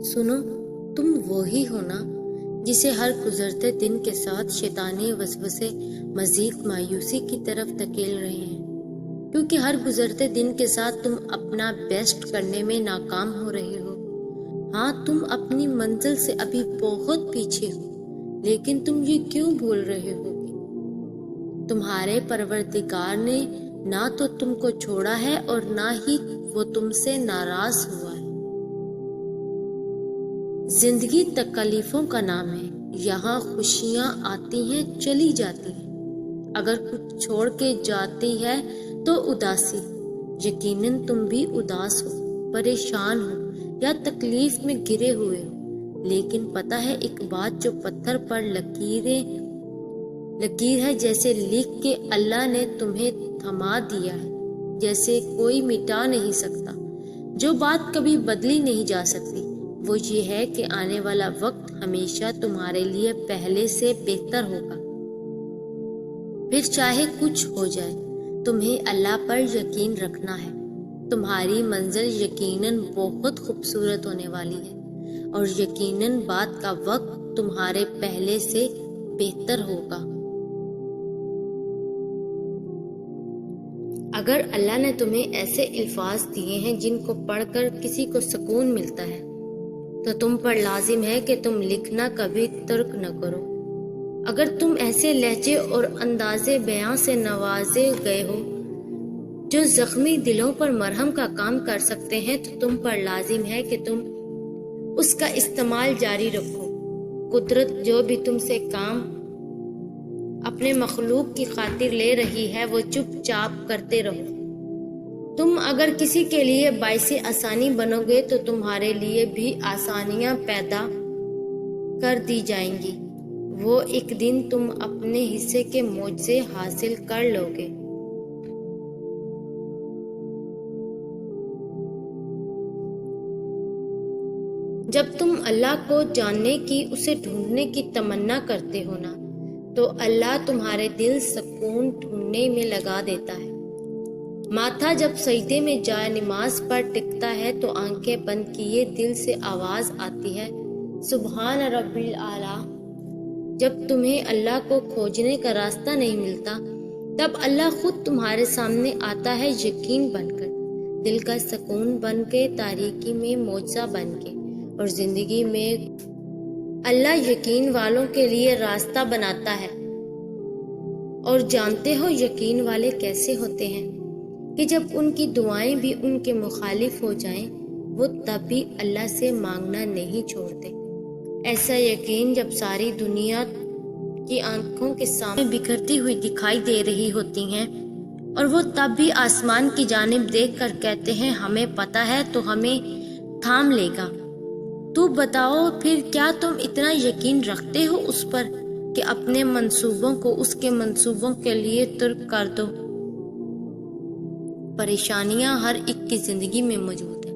सुनो, तुम वही हो ना जिसे हर गुजरते दिन के साथ शैतानी वसवसे मजीद मायूसी की तरफ धकेल रहे हैं, क्योंकि हर गुजरते दिन के साथ तुम अपना बेस्ट करने में नाकाम हो रहे हो। हाँ, तुम अपनी मंजिल से अभी बहुत पीछे हो, लेकिन तुम ये क्यों भूल रहे हो कि तुम्हारे परवरदिगार ने ना तो तुमको छोड़ा है और ना ही वो तुमसे नाराज हुआ है। जिंदगी तकलीफों का नाम है, यहाँ खुशियाँ आती हैं चली जाती हैं। अगर कुछ छोड़ के जाती है तो उदासी। यकीनन तुम भी उदास हो, परेशान हो या तकलीफ में घिरे हुए हो, लेकिन पता है एक बात जो पत्थर पर लकीर है जैसे लिख के अल्लाह ने तुम्हें थमा दिया है, जैसे कोई मिटा नहीं सकता। जो बात कभी बदली नहीं जा सकती वो ये है कि आने वाला वक्त हमेशा तुम्हारे लिए पहले से बेहतर होगा। फिर चाहे कुछ हो जाए, तुम्हें अल्लाह पर यकीन रखना है। तुम्हारी मंजिल यकीनन बहुत खूबसूरत होने वाली है और यकीनन बाद का वक्त तुम्हारे पहले से बेहतर होगा। अगर अल्लाह ने तुम्हें ऐसे अल्फाज दिए हैं जिनको पढ़कर किसी को सुकून मिलता है, तो तुम पर लाजिम है कि तुम लिखना कभी तर्क न करो। अगर तुम ऐसे लहजे और अंदाजे बयां से नवाजे गए हो जो जख्मी दिलों पर मरहम का काम कर सकते हैं, तो तुम पर लाजिम है कि तुम उसका इस्तेमाल जारी रखो। कुदरत जो भी तुमसे काम अपने मखलूक की खातिर ले रही है वो चुपचाप करते रहो। तुम अगर किसी के लिए बाइसे आसानी बनोगे तो तुम्हारे लिए भी आसानियां पैदा कर दी जाएंगी। वो एक दिन तुम अपने हिस्से के मौजे हासिल कर लोगे। जब तुम अल्लाह को जानने की, उसे ढूंढने की तमन्ना करते हो ना, तो अल्लाह तुम्हारे दिल सुकून ढूंढने में लगा देता है। माथा जब सजदे में जाए नमाज पर टिकता है तो आंखें बंद किए दिल से आवाज आती है, सुभान रब्बिल आला। जब तुम्हें अल्लाह को खोजने का रास्ता नहीं मिलता, तब अल्लाह खुद तुम्हारे सामने आता है, यकीन बनकर, दिल का सुकून बन के, तारीकी में मोजा बन के। और जिंदगी में अल्लाह यकीन वालों के लिए रास्ता बनाता है। और जानते हो यकीन वाले कैसे होते हैं कि जब उनकी दुआएं भी उनके मुखालिफ हो जाएं, वो तब भी अल्लाह से मांगना नहीं छोड़ते। ऐसा यकीन जब सारी दुनिया की आंखों के सामने बिखरती हुई दिखाई दे रही होती हैं, और वो तब भी आसमान की जानिब देखकर कहते हैं, हमें पता है तो हमें थाम लेगा। तू बताओ फिर क्या तुम इतना यकीन रखते हो उस पर कि अपने मंसूबों को उसके मंसूबों के लिए तुर्क कर दो। परेशानियां हर एक की जिंदगी में मौजूद है।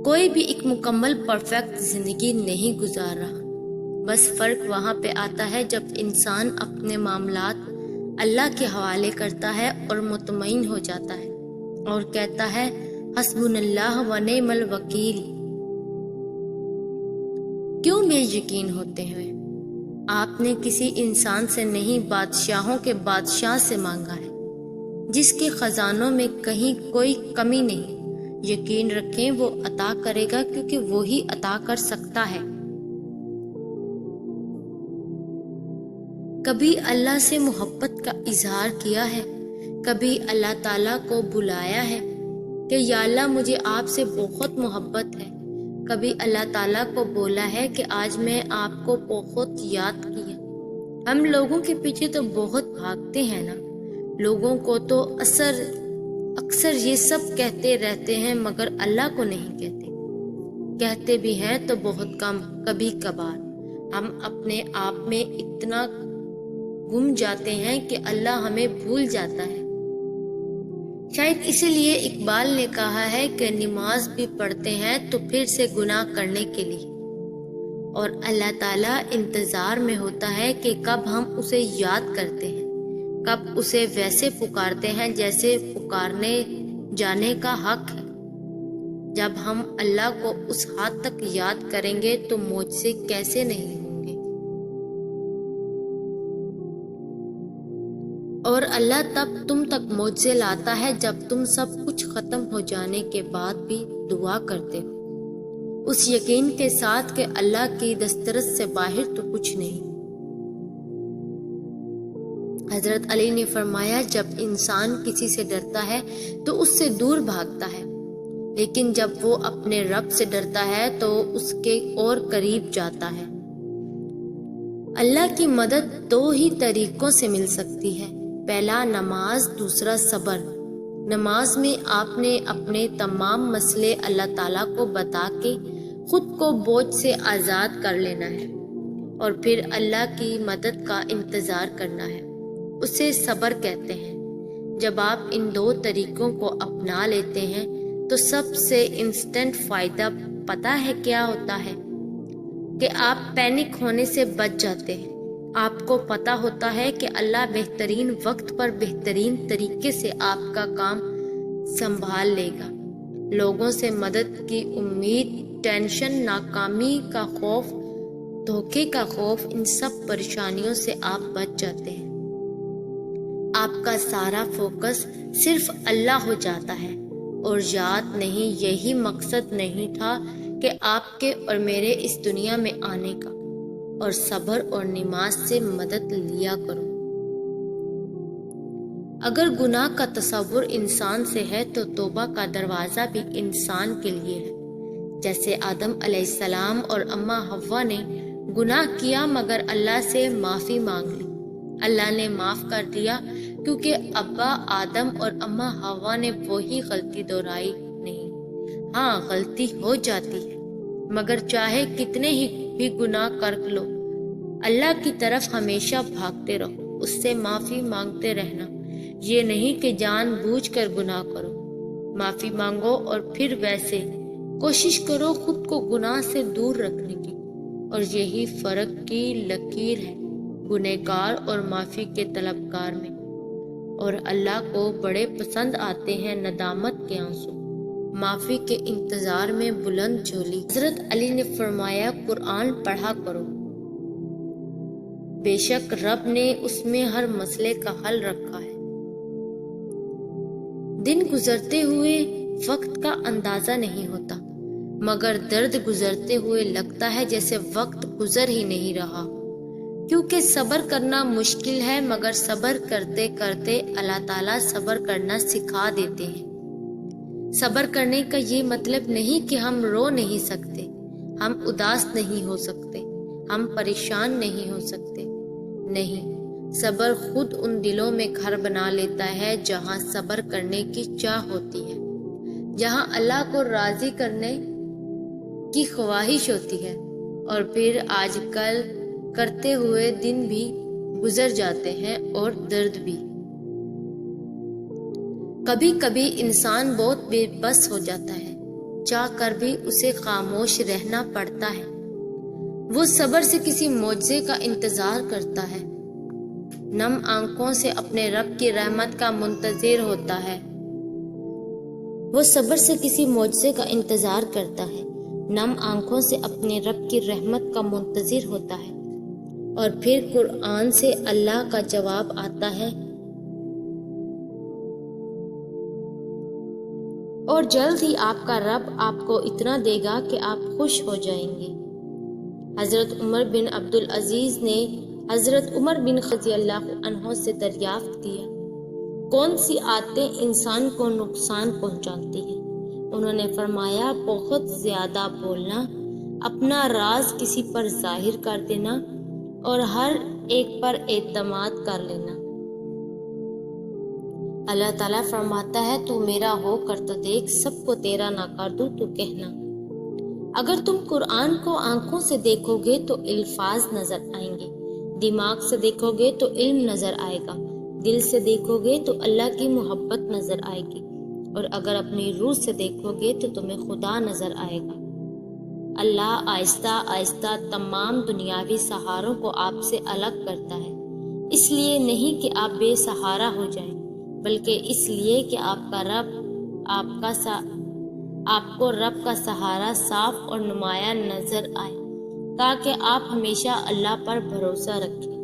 कोई भी एक मुकम्मल परफेक्ट जिंदगी नहीं गुजार रहा। बस फर्क वहां पे आता है जब इंसान अपने मामलात अल्लाह के हवाले करता है और मुतमईन हो जाता है और कहता है, हस्बुनल्लाह व निअमल वकील। क्यों बेयकीन होते हैं? आपने किसी इंसान से नहीं, बादशाहों के बादशाह से मांगा है, जिसके खजानों में कहीं कोई कमी नहीं। यकीन रखें वो अता करेगा, क्योंकि वो ही अता कर सकता है। कभी अल्लाह से मोहब्बत का इजहार किया है, कभी अल्लाह ताला को बुलाया है कि या अल्लाह मुझे आपसे बहुत मोहब्बत है। कभी अल्लाह ताला को बोला है कि आज मैं आपको बहुत याद किया। हम लोगों के पीछे तो बहुत भागते हैं ना, लोगों को तो अक्सर ये सब कहते रहते हैं, मगर अल्लाह को नहीं कहते। कहते भी हैं तो बहुत कम, कभी कभार। हम अपने आप में इतना गुम जाते हैं कि अल्लाह हमें भूल जाता है। शायद इसीलिए इकबाल ने कहा है कि नमाज भी पढ़ते हैं तो फिर से गुनाह करने के लिए, और अल्लाह ताला इंतजार में होता है कि कब हम उसे याद करते हैं, कब उसे वैसे पुकारते हैं जैसे पुकारने जाने का हक है। جب ہم اللہ کو اس حد تک یاد کریں گے تو معجزے کیسے نہیں ہوں گے۔ اور اللہ تب تم تک معجزے لاتا ہے جب تم سب کچھ ختم ہو جانے کے بعد بھی دعا کرتے ہو، اس یقین کے ساتھ کہ اللہ کی دسترس سے باہر تو کچھ نہیں۔ حضرت علی نے فرمایا، جب انسان کسی سے ڈرتا ہے تو اس سے دور بھاگتا ہے، لیکن جب وہ اپنے رب سے ڈرتا ہے تو اس کے اور قریب جاتا ہے۔ اللہ کی مدد دو ہی طریقوں سے مل سکتی ہے، پہلا نماز، دوسرا صبر۔ نماز میں آپ نے اپنے تمام مسئلے اللہ تعالیٰ کو بتا کے خود کو بوجھ سے آزاد کر لینا ہے، اور پھر اللہ کی مدد کا انتظار کرنا ہے، اسے صبر کہتے ہیں۔ جب آپ ان دو طریقوں کو اپنا لیتے ہیں تو سب سے انسٹنٹ فائدہ پتہ ہے کیا ہوتا ہے؟ کہ آپ پینک ہونے سے بچ جاتے ہیں۔ آپ کو پتہ ہوتا ہے کہ اللہ بہترین وقت پر بہترین طریقے سے آپ کا کام سنبھال لے گا۔ لوگوں سے مدد کی امید، ٹینشن، ناکامی کا خوف، دھوکے کا خوف، ان سب پریشانیوں سے آپ بچ جاتے ہیں۔ آپ کا سارا فوکس صرف اللہ ہو جاتا ہے، اور یاد نہیں، یہی مقصد نہیں تھا کہ آپ کے اور میرے اس دنیا میں آنے کا، اور صبر اور نماز سے مدد لیا کرو۔ اگر گناہ کا تصور انسان سے ہے تو توبہ کا دروازہ بھی انسان کے لیے ہے۔ جیسے آدم علیہ السلام اور اماں حوا نے گناہ کیا مگر اللہ سے معافی مانگ لی، اللہ نے معاف کر دیا، کیونکہ ابا آدم اور اماں حوا نے وہی غلطی دہرائی نہیں۔ ہاں، غلطی ہو جاتی ہے، مگر چاہے کتنے ہی بھی گناہ کر لو، اللہ کی طرف ہمیشہ بھاگتے رہو، اس سے معافی مانگتے رہنا۔ یہ نہیں کہ جان بوجھ کر گناہ کرو، معافی مانگو اور پھر ویسے کوشش کرو خود کو گناہ سے دور رکھنے کی، اور یہی فرق کی لکیر ہے گنہگار اور معافی کے طلبگار میں۔ اور اللہ کو بڑے پسند آتے ہیں ندامت کے آنسو، معافی کے انتظار میں بلند جھولی۔ حضرت علی نے فرمایا، قرآن پڑھا کرو، بے شک رب نے اس میں ہر مسئلے کا حل رکھا ہے۔ دن گزرتے ہوئے وقت کا اندازہ نہیں ہوتا، مگر درد گزرتے ہوئے لگتا ہے جیسے وقت گزر ہی نہیں رہا، کیونکہ صبر کرنا مشکل ہے، مگر صبر کرتے کرتے اللہ تعالیٰ صبر کرنا سکھا دیتے ہیں۔ صبر کرنے کا یہ مطلب نہیں کہ ہم رو نہیں سکتے، ہم اداس نہیں ہو سکتے، ہم پریشان نہیں ہو سکتے، نہیں، صبر خود ان دلوں میں گھر بنا لیتا ہے جہاں صبر کرنے کی چاہ ہوتی ہے، جہاں اللہ کو راضی کرنے کی خواہش ہوتی ہے، اور پھر آج کل کرتے ہوئے دن بھی گزر جاتے ہیں اور درد بھی۔ کبھی کبھی انسان بہت بے بس ہو جاتا ہے، چاہ کر بھی اسے خاموش رہنا پڑتا ہے۔ وہ صبر سے کسی معجزے کا انتظار کرتا ہے، نم آنکھوں سے اپنے رب کی رحمت کا منتظر ہوتا ہے۔ وہ صبر سے کسی معجزے کا انتظار کرتا ہے، نم آنکھوں سے اپنے رب کی رحمت کا منتظر ہوتا ہے، اور پھر قرآن سے اللہ کا جواب آتا ہے، اور جلد ہی آپ کا رب آپ کو اتنا دے گا کہ آپ خوش ہو جائیں گے۔ حضرت عمر بن عبدالعزیز نے حضرت عمر بن رضی اللہ عنہ سے دریافت کیا، کون سی عادتیں انسان کو نقصان پہنچاتی ہیں؟ انہوں نے فرمایا، بہت زیادہ بولنا، اپنا راز کسی پر ظاہر کر دینا، اور ہر ایک پر اعتماد کر لینا۔ اللہ تعالیٰ فرماتا ہے، تو میرا ہو کر تو دیکھ، سب کو تیرا نہ کر دوں تو کہنا۔ اگر تم قرآن کو آنکھوں سے دیکھو گے تو الفاظ نظر آئیں گے، دماغ سے دیکھو گے تو علم نظر آئے گا، دل سے دیکھو گے تو اللہ کی محبت نظر آئے گی، اور اگر اپنی روح سے دیکھو گے تو تمہیں خدا نظر آئے گا۔ اللہ آہستہ آہستہ تمام دنیاوی سہاروں کو آپ سے الگ کرتا ہے، اس لیے نہیں کہ آپ بے سہارا ہو جائیں، بلکہ اس لیے کہ آپ کا رب آپ کا آپ کو رب کا سہارا صاف اور نمایاں نظر آئے، تاکہ آپ ہمیشہ اللہ پر بھروسہ رکھیں۔